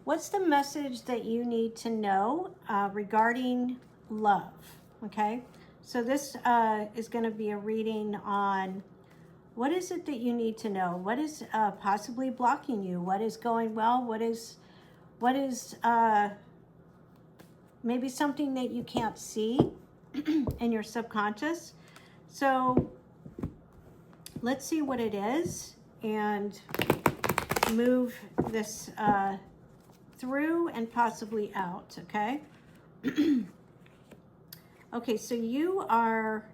What's the message that you need to know regarding love? Okay, so this is going to be a reading on what is it that you need to know? What is possibly blocking you? What is going well? What is maybe something that you can't see in your subconscious? So let's see what it is and move this through and possibly out, okay? Okay, so you are,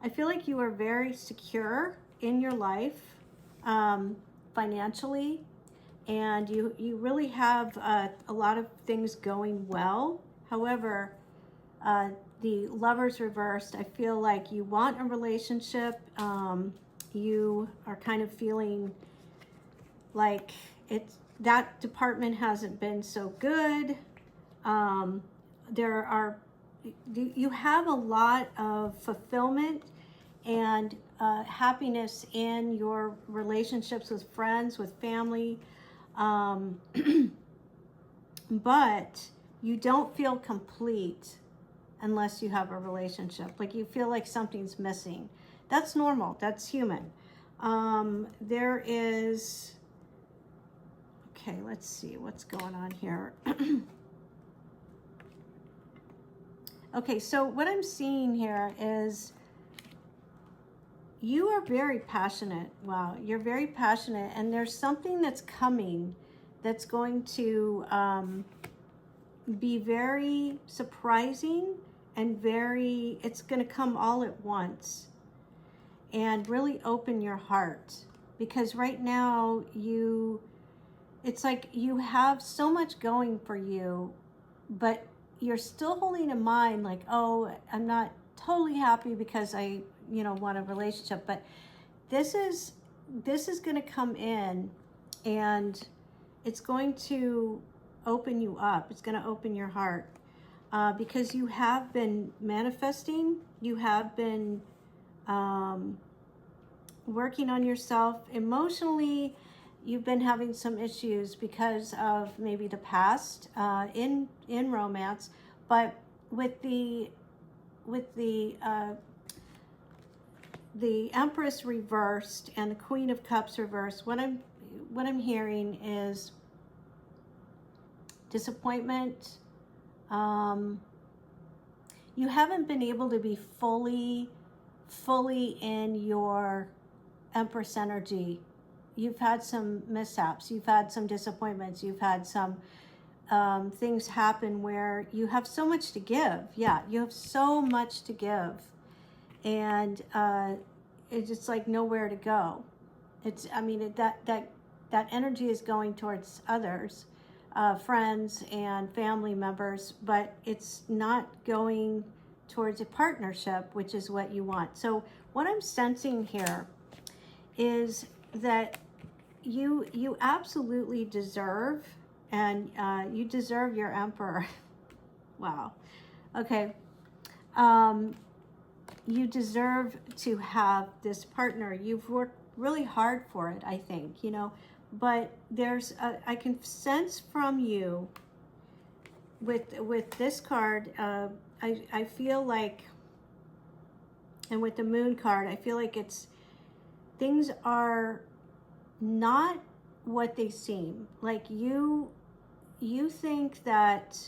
I feel like you are very secure in your life, financially, and you really have a lot of things going well. However, the Lovers reversed, I feel like you want a relationship. You are kind of feeling like that department hasn't been so good. You have a lot of fulfillment and happiness in your relationships with friends, with family, but you don't feel complete unless you have a relationship. Like you feel like something's missing. That's normal. That's human. There is... Okay, let's see what's going on here. Okay, so what I'm seeing here is you are very passionate. Wow, you're very passionate, and there's something that's coming that's going to be very surprising and it's going to come all at once and really open your heart, because right now it's like you have so much going for you, but you're still holding in mind like, oh, I'm not totally happy because I, want a relationship. But this is going to come in, and it's going to open you up. It's going to open your heart, because you have been manifesting. You have been working on yourself emotionally. You've been having some issues because of maybe the past in romance, but with the Empress reversed and the Queen of Cups reversed, what I'm hearing is disappointment. You haven't been able to be fully in your Empress energy. You've had some mishaps, you've had some disappointments, you've had some things happen where you have so much to give. Yeah, you have so much to give, and it's just like nowhere to go. That energy is going towards others, friends and family members, but it's not going towards a partnership, which is what you want. So what I'm sensing here is that you absolutely deserve, and you deserve your Emperor. Wow. Okay. You deserve to have this partner. You've worked really hard for it, I think, but I can sense from you with this card, I feel like, and with the Moon card, I feel like things are not what they seem. Like you think that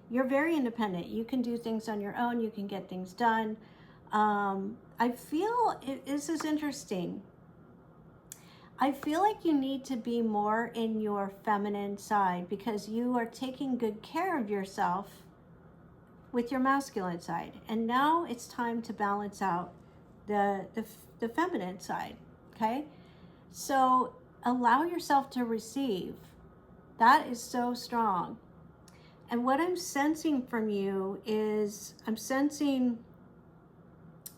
you're very independent. You can do things on your own. You can get things done. I feel this is interesting. I feel like you need to be more in your feminine side, because you are taking good care of yourself with your masculine side. And now it's time to balance out the feminine side, okay? So allow yourself to receive. That is so strong. And what I'm sensing from you is, I'm sensing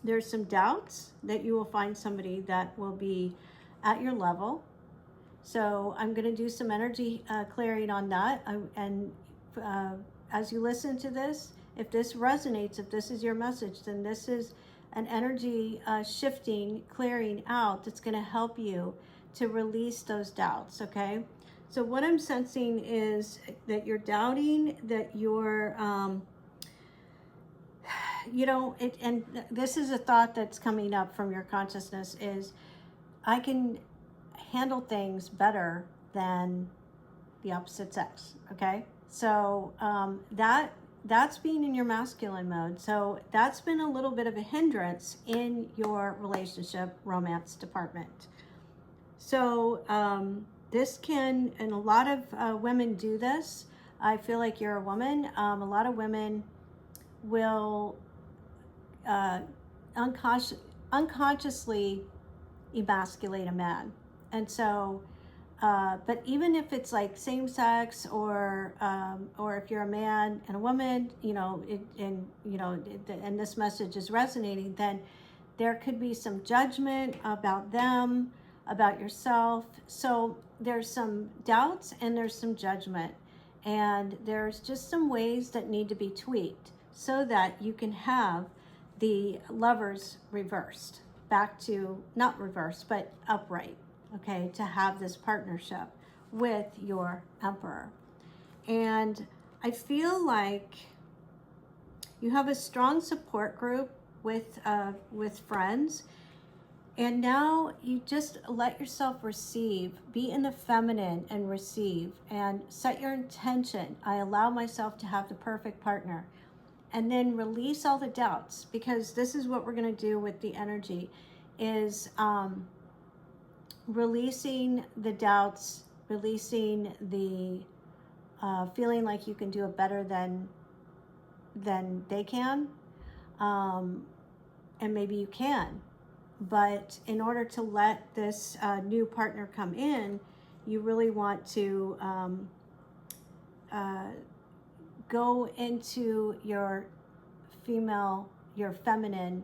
there's some doubts that you will find somebody that will be at your level. So I'm going to do some energy clearing on that. As you listen to this, if this resonates, if this is your message, then this is an energy shifting, clearing out that's going to help you to release those doubts, okay? So what I'm sensing is that you're doubting, that you're, and this is a thought that's coming up from your consciousness is, I can handle things better than the opposite sex. Okay. So that's being in your masculine mode. So that's been a little bit of a hindrance in your relationship romance department. So this can, and a lot of women do this. I feel like you're a woman. A lot of women will unconsciously emasculate a man. And so, but even if it's like same sex, or if you're a man and a woman, and this message is resonating, then there could be some judgment about them, about yourself. So there's some doubts and there's some judgment, and there's just some ways that need to be tweaked so that you can have the lovers reversed back to, not reversed, but upright, okay, to have this partnership with your emperor. And I feel like you have a strong support group with friends, and now you just let yourself receive, be in the feminine and receive, and set your intention. I allow myself to have the perfect partner. And then release all the doubts, because this is what we're going to do with the energy, is releasing the doubts, releasing the feeling like you can do it better than they can, and maybe you can. But in order to let this new partner come in, you really want to go into your feminine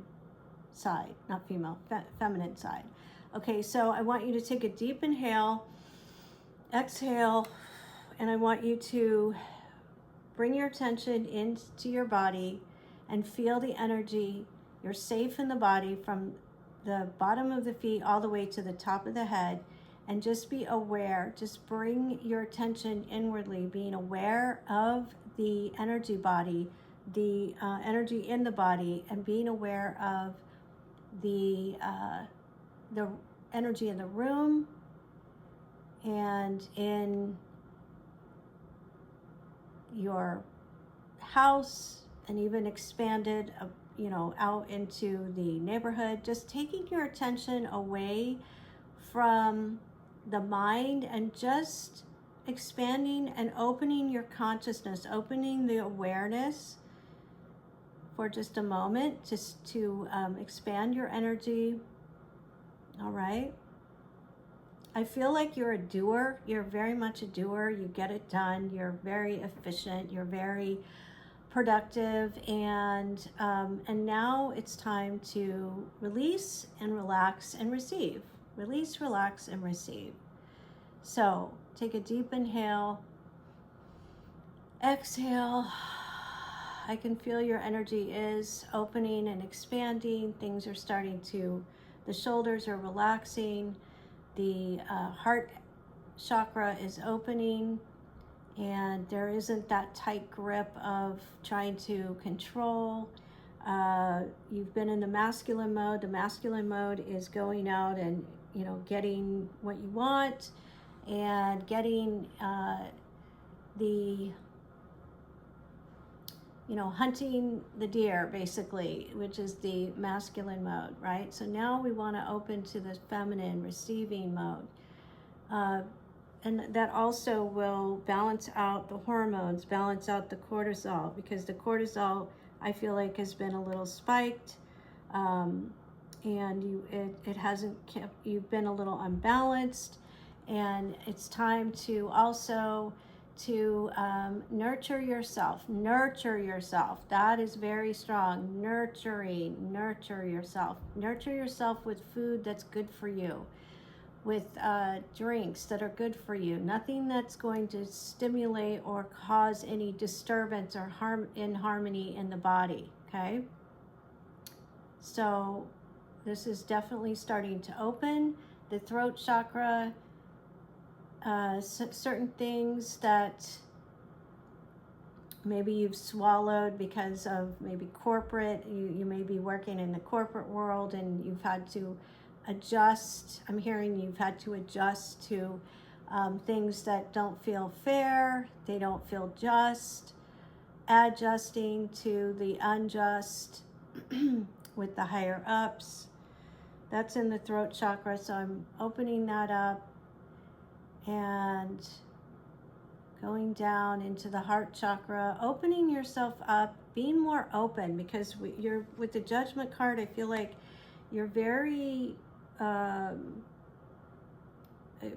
side, not female, feminine side. Okay, so I want you to take a deep inhale, exhale, and I want you to bring your attention into your body and feel the energy. You're safe in the body from the bottom of the feet all the way to the top of the head. And just be aware, just bring your attention inwardly, being aware of the energy body, the energy in the body, and being aware of the energy in the room and in your house, and even expanded, out into the neighborhood. Just taking your attention away from the mind and just expanding and opening your consciousness, opening the awareness for just a moment, just to expand your energy. All right. I feel like you're a doer. You're very much a doer. You get it done. You're very efficient. You're very productive. And now it's time to release and relax and receive. Release, relax, and receive. So take a deep inhale, exhale. I can feel your energy is opening and expanding. Things are starting to, the shoulders are relaxing. The heart chakra is opening, and there isn't that tight grip of trying to control. You've been in the masculine mode. The masculine mode is going out and, getting what you want, and getting hunting the deer, basically, which is the masculine mode, right? So now we want to open to the feminine, receiving mode. And that also will balance out the hormones, balance out the cortisol, because the cortisol, I feel like, has been a little spiked, and it hasn't kept, you've been a little unbalanced, and it's time to also nurture yourself. That is very strong. Nurture yourself with food that's good for you, with drinks that are good for you, nothing that's going to stimulate or cause any disturbance or harmony in the body. Okay, so this is definitely starting to open the throat chakra. certain things that maybe you've swallowed because of maybe corporate. You may be working in the corporate world and you've had to adjust. I'm hearing you've had to adjust to things that don't feel fair, they don't feel just, adjusting to the unjust with the higher ups. That's in the throat chakra, so I'm opening that up and going down into the heart chakra, opening yourself up, being more open, because you're with the Judgment card. I feel like you're very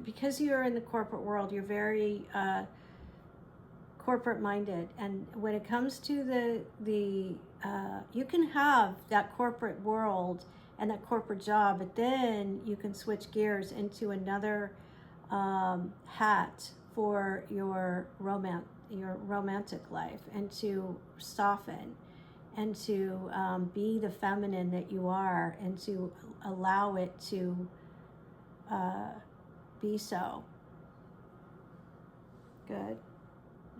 because you're in the corporate world, you're very corporate minded, and when it comes to the you can have that corporate world and that corporate job, but then you can switch gears into another hat for your romantic life, and to soften and to be the feminine that you are, and to allow it to be so. Good.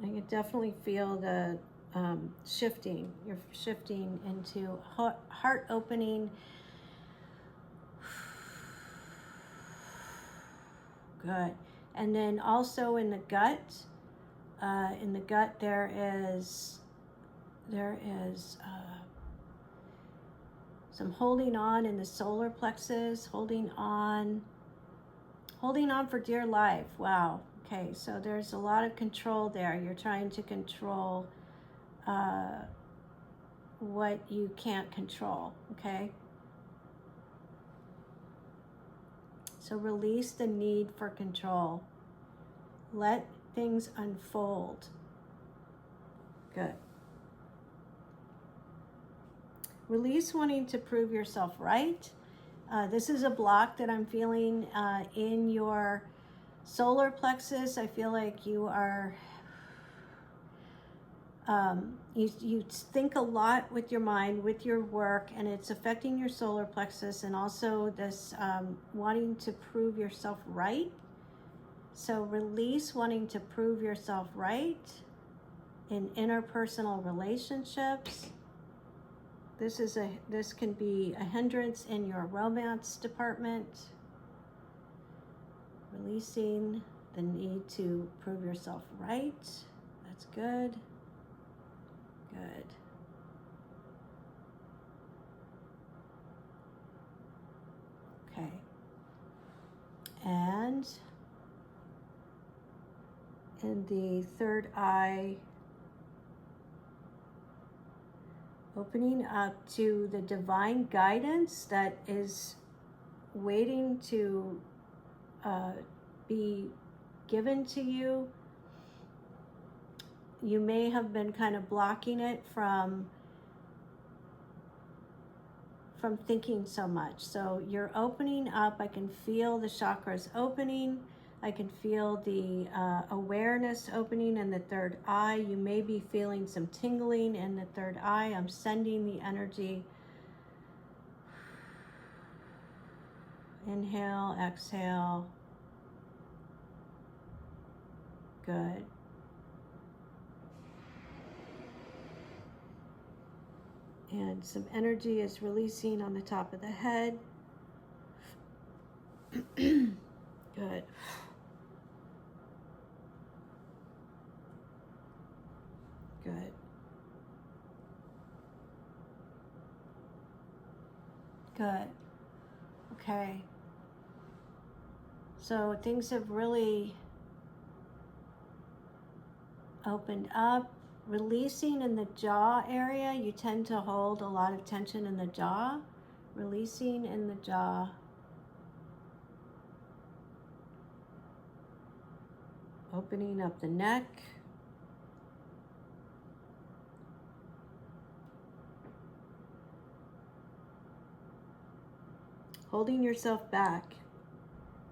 I can definitely feel the shifting. You're shifting into heart opening. Good. And then also in the gut, there is some holding on in the solar plexus, holding on for dear life. Wow. Okay, so there's a lot of control there. You're trying to control what you can't control, okay? So release the need for control. Let things unfold. Good. Release wanting to prove yourself right. This is a block that I'm feeling in your solar plexus. I feel like you are, you think a lot with your mind, with your work, and it's affecting your solar plexus, and also this wanting to prove yourself right. So release wanting to prove yourself right in interpersonal relationships. This can be a hindrance in your romance department. Releasing the need to prove yourself right. That's good. Good. Okay. And in the third eye, opening up to the divine guidance that is waiting to be given to you. You may have been kind of blocking it from thinking so much. So you're opening up. I can feel the chakras opening. I can feel the awareness opening in the third eye. You may be feeling some tingling in the third eye. I'm sending the energy. Inhale, exhale. Good. And some energy is releasing on the top of the head. Good. Good. Good. Okay. So things have really opened up. Releasing in the jaw area. You tend to hold a lot of tension in the jaw. Releasing in the jaw. Opening up the neck. Holding yourself back.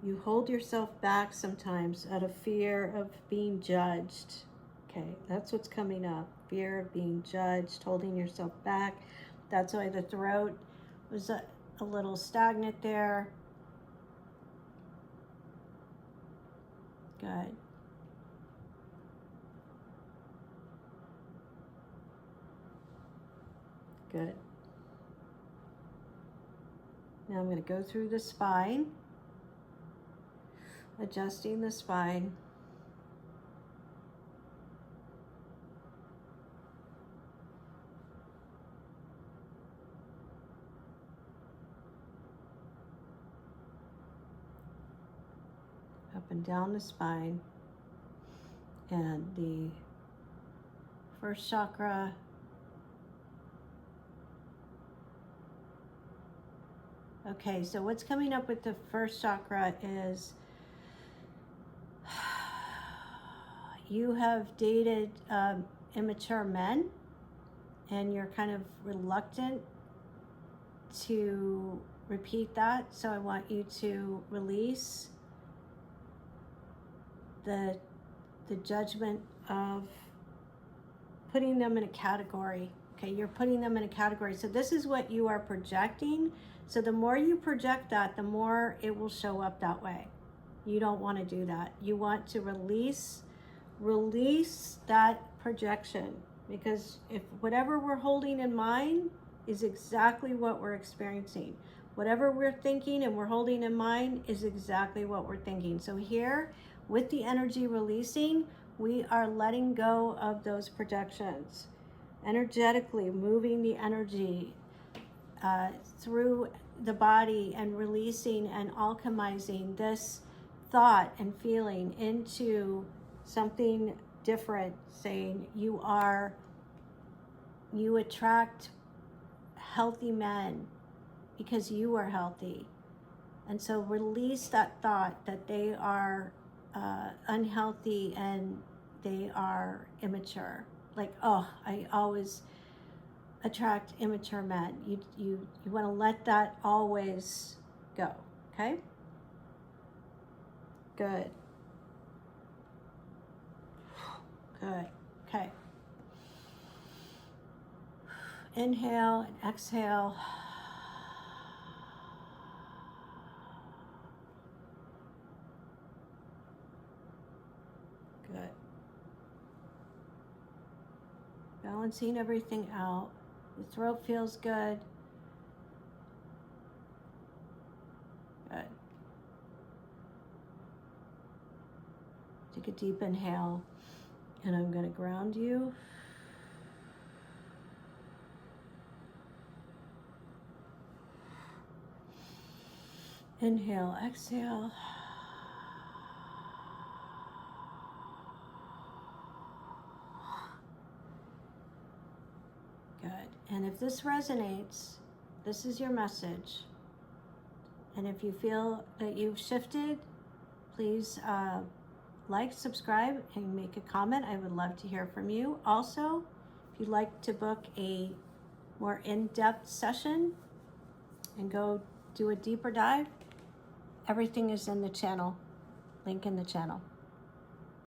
You hold yourself back sometimes out of fear of being judged. Okay, that's what's coming up. Fear of being judged, holding yourself back. That's why the throat was a little stagnant there. Good. Good. Now I'm going to go through the spine, adjusting the spine. Up and down the spine, and the first chakra, okay, so what's coming up with the first chakra is you have dated immature men, and you're kind of reluctant to repeat that, so I want you to release the judgment of putting them in a category. Okay, you're putting them in a category. So this is what you are projecting. So the more you project that, the more it will show up that way. You don't want to do that. You want to release that projection, because if whatever we're holding in mind is exactly what we're experiencing. Whatever we're thinking and we're holding in mind is exactly what we're thinking. So here, with the energy releasing, we are letting go of those projections. Energetically moving the energy through the body and releasing and alchemizing this thought and feeling into something different, saying you attract healthy men because you are healthy. And so release that thought that they are unhealthy and they are immature. Like, oh, I always attract immature men. You want to let that always go. Okay? Good. Good. Okay. Inhale and exhale. Good. Balancing everything out. The throat feels good. Good. Take a deep inhale, and I'm going to ground you. Inhale, exhale. Good. And if this resonates, this is your message. And if you feel that you've shifted, please like, subscribe, and make a comment. I would love to hear from you. Also, if you'd like to book a more in-depth session and go do a deeper dive, everything is in the channel, link in the channel.